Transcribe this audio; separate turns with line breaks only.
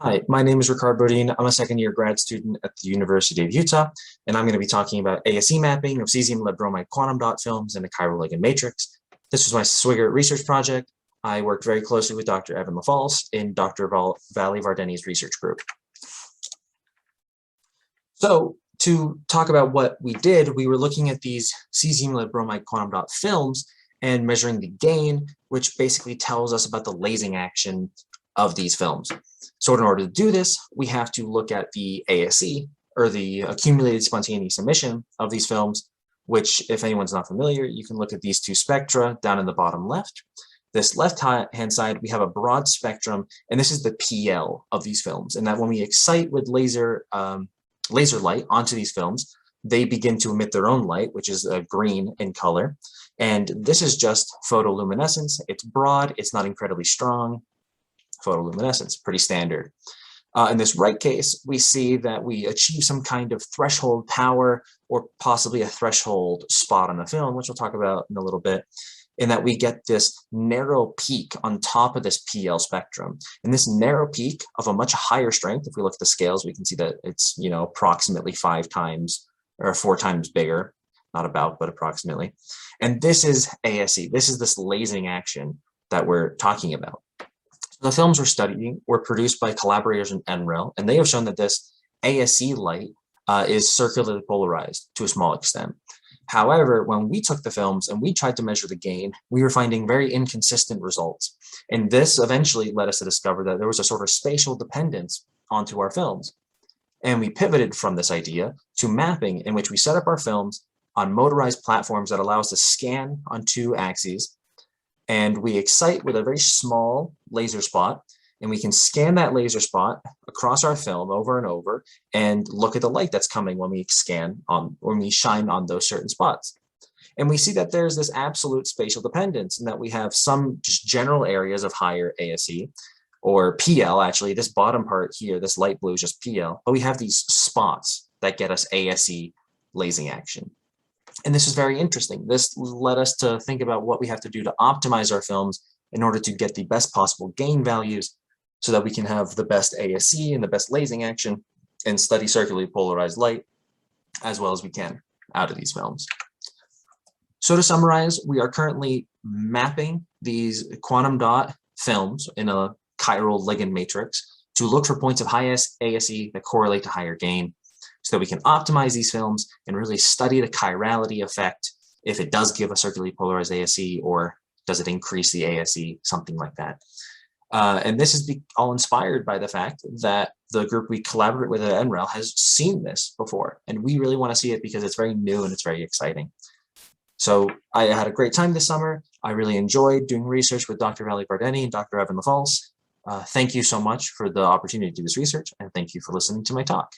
Hi, my name is Rikard. I'm a second-year grad student at the University of Utah, and I'm going to be talking about ASE mapping of cesium-lead bromide quantum dot films in a chiral ligand matrix. This was my Swigart research project. I worked very closely with Dr. Evan LaFalce in Dr. Vali Vardeni's research group. So to talk about what we did, we were looking at these cesium-lead bromide quantum dot films and measuring the gain, which basically tells us about the lasing action of these films. So in order to do this, we have to look at the ASE, or the accumulated spontaneous emission of these films, which, if anyone's not familiar, you can look at these two spectra down in the bottom left. This left-hand side, we have a broad spectrum, and this is the PL of these films. And that when we excite with laser light onto these films, they begin to emit their own light, which is green in color. And this is just photoluminescence. It's broad, it's not incredibly strong. Photoluminescence, pretty standard. In this right case, we see that we achieve some kind of threshold power or possibly a threshold spot on the film, which we'll talk about in a little bit, in that we get this narrow peak on top of this PL spectrum. And this narrow peak of a much higher strength, if we look at the scales, we can see that it's, approximately 5 times or 4 times bigger, not about, but approximately. And this is ASE. This is this lasing action that we're talking about. The films we're studying were produced by collaborators in NREL, and they have shown that this ASE light is circularly polarized to a small extent. However, when we took the films and we tried to measure the gain, we were finding very inconsistent results. And this eventually led us to discover that there was a sort of spatial dependence onto our films. And we pivoted from this idea to mapping, in which we set up our films on motorized platforms that allow us to scan on 2 axes. And we excite with a very small laser spot, and we can scan that laser spot across our film over and over and look at the light that's coming when we shine on those certain spots. And we see that there's this absolute spatial dependence, and that we have some just general areas of higher ASE, or PL actually. This bottom part here, this light blue is just PL, but we have these spots that get us ASE lasing action. And this is very interesting. This led us to think about what we have to do to optimize our films in order to get the best possible gain values so that we can have the best ASE and the best lasing action and study circularly polarized light as well as we can out of these films. So to summarize, we are currently mapping these quantum dot films in a chiral ligand matrix to look for points of highest ASE that correlate to higher gain, so that we can optimize these films and really study the chirality effect, if it does give a circularly polarized ASE, or does it increase the ASE, something like that. And this is all inspired by the fact that the group we collaborate with at NREL has seen this before, and we really want to see it because it's very new and it's very exciting. So I had a great time this summer. I really enjoyed doing research with Dr. Vali Vardeni and Dr. Evan LaFalce. Thank you so much for the opportunity to do this research, and thank you for listening to my talk.